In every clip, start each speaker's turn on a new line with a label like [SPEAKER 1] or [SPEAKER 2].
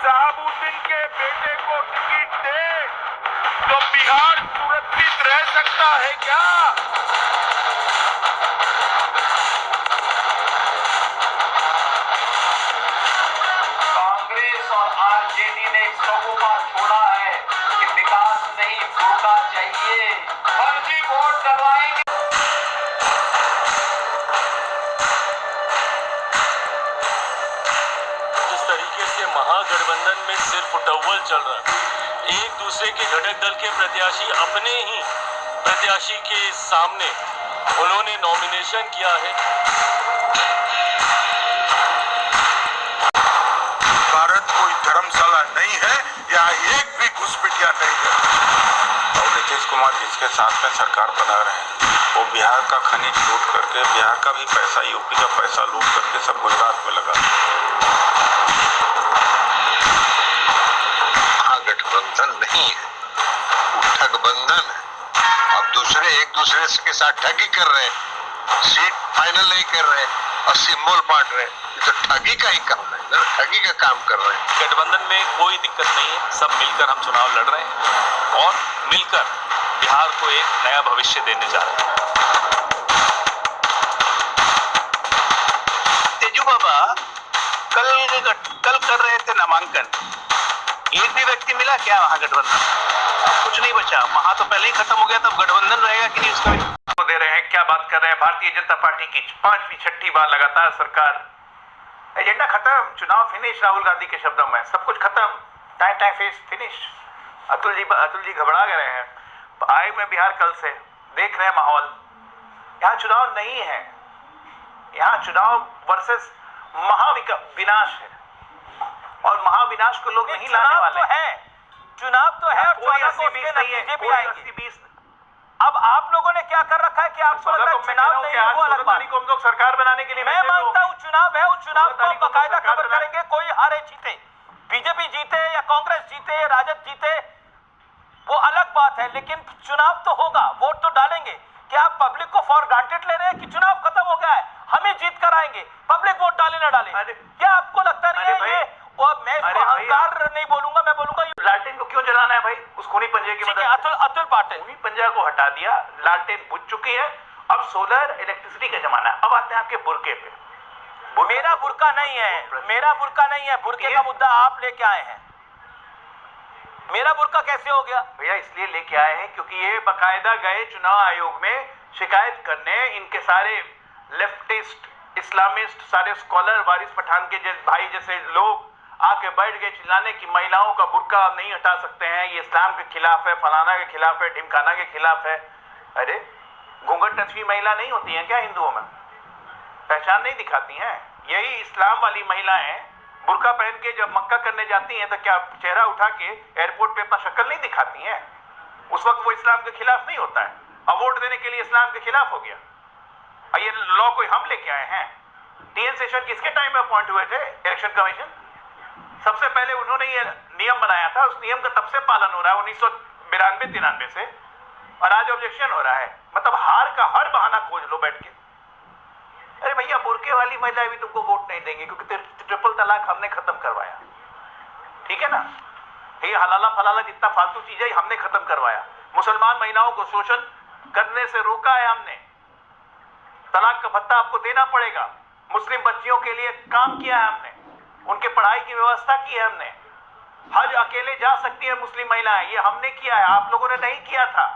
[SPEAKER 1] शहाबुद्दीन के बेटे को टिकट दे तो बिहार सुरक्षित रह सकता है क्या?
[SPEAKER 2] कांग्रेस और आरजेडी ने लोगों का छोड़ा है कि विकास नहीं फुर्का चाहिए, फर्जी वोट डलवाएंगे।
[SPEAKER 3] जिस तरीके से महागठबंधन में सिर्फ उटव्वल चल रहा है, एक दूसरे के घटक दल के प्रत्याशी अपने ही प्रत्याशी के सामने उन्होंने नॉमिनेशन किया है।
[SPEAKER 1] भारत कोई धर्मशाला नहीं है, यहाँ एक भी घुसपैठिया नहीं है।
[SPEAKER 4] और नीतीश कुमार जिसके साथ में सरकार बना रहे हैं वो बिहार का खनिज लूट करके, बिहार का भी पैसा, यूपी का पैसा लूट करके सब गुजरात में लगा।
[SPEAKER 5] महागठबंधन नहीं है, ठगबंधन है। अब दूसरे एक दूसरे के साथ ठगी कर रहे हैं, सीट फाइनल नहीं कर रहे और सिंबल बांट रहे हैं। ये तो ठगी का ही काम है, ठगी का काम कर रहे हैं।
[SPEAKER 3] गठबंधन में कोई दिक्कत नहीं है, सब मिलकर हम चुनाव लड़ रहे हैं और मिलकर बिहार को एक नया भविष्य देने जा रहे हैं।
[SPEAKER 2] तेजू बाबा कल कर रहे थे नामांकन, एक भी व्यक्ति मिला क्या महागठबंधन? कुछ नहीं बचा, महा तो पहले ही खत्म हो गया, तब गठबंधन रहेगा कि नहीं उसका भी दे रहे हैं। क्या बात कर रहे हैं? भारतीय जनता पार्टी की 5वीं 6ठी बार लगातार सरकार, एजेंडा खत्म, चुनाव फिनिश। राहुल गांधी के शब्दों में सब कुछ खत्म, time face finish. Atul ji घबरा गए हैं। आए मैं बिहार कल से देख रहे हैं माहौल, यहाँ चुनाव नहीं है, यहाँ चुनाव वर्सेस महाविनाश है और महाविनाश को लोग नहीं लाने वाले हैं। चुनाव तो है और कोई 80-20 नहीं है, कोई 80-20। अब आप लोगों ने क्या कर रखा है कि आपको लग रहा है चुनाव नहीं है, वो अलग बात। को हम लोग सरकार बनाने के लिए मैं मानता हूँ चुनाव है, उस चुनाव को बाकायदा खबर करेंगे। कोई हारे जीते, बीजेपी जीते या कांग्रेस जीते या राजद जीते, वो अलग बात है, लेकिन चुनाव तो होगा, वोट तो डालेंगे। क्या आप पब्लिक को फॉर ग्रांटेड ले रहे हैं कि चुनाव खत्म हो गया है, हम ही जीत कर आएंगे, पब्लिक वोट डाले ना डाले? क्या आपको लगता नहीं है ये? और मैं इसको अहंकार नहीं बोलूंगा, मैं बोलूंगा लालटेन को क्यों जलाना है भाई? उस खूनी पंजे की मदद से अतुल पाटिल खूनी पंजा को हटा दिया, लालटेन बुझ चुकी है, अब सोलर इलेक्ट्रिसिटी का जमाना है। अब आते हैं आपके बुरके पे। मेरा बुरका नहीं है, मेरा बुरका नहीं है, बुरके का मुद्दा आप लेके आए हैं। मेरा बुरका कैसे हो गया भैया? इसलिए लेके आए हैं क्योंकि ये बकायदा गए चुनाव आयोग में शिकायत करने, इनके सारे लेफ्टिस्ट इस्लामिस्ट सारे स्कॉलर वारिस पठान के भाई जैसे लोग आके बैठ गए चिल्लाने की महिलाओं का बुर्का नहीं हटा सकते हैं, ये इस्लाम के खिलाफ है, फलाना के खिलाफ है, ढिमकाना के खिलाफ है। अरे घूंघट नस्वी महिला नहीं होती हैं क्या हिंदुओं में? पहचान नहीं दिखाती हैं? यही इस्लाम वाली महिलाएं बुर्का पहन के जब मक्का करने जाती हैं तो क्या चेहरा उठा के एयरपोर्ट पे अपना शक्ल नहीं दिखाती हैं? उस वक्त वो इस्लाम के खिलाफ नहीं होता है, अब वोट देने के लिए इस्लाम के खिलाफ हो गया। ये लॉ कोई हम लेके आए हैं? टीएन शेषन किसके टाइम में अपॉइंट हुए थे इलेक्शन कमीशन? सबसे पहले उन्होंने ये नियम बनाया था, उस नियम का तब से पालन हो रहा है 1992-93 से, और आज ऑब्जेक्शन हो रहा है। मतलब हार का हर बहाना खोज लो बैठ के। अरे भैया बुरके वाली महिला भी तुमको वोट नहीं देंगे क्योंकि ट्रिपल तलाक हमने खत्म करवाया, ठीक है ना? ये हलाला फलाला जितना फालतू चीज है हमने खत्म करवाया। मुसलमान महिलाओं को शोषण करने से रोका है हमने, तलाक का भत्ता आपको देना पड़ेगा, मुस्लिम बच्चियों के लिए काम किया है हमने, उनके पढ़ाई की व्यवस्था की है हमने, हज अकेले जा सकती है मुस्लिम महिलाएं, ये हमने किया है, आप लोगों ने नहीं किया था।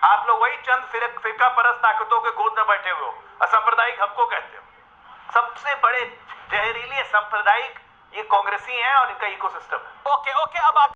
[SPEAKER 2] आप लोग वही चंद फिरका परस्त ताकतों के गोद में बैठे हुए हो, असंप्रदायिक हमको कहते हो। सबसे बड़े जहरीले सांप्रदायिक ये कांग्रेसी हैं और इनका इकोसिस्टम है। ओके अब आप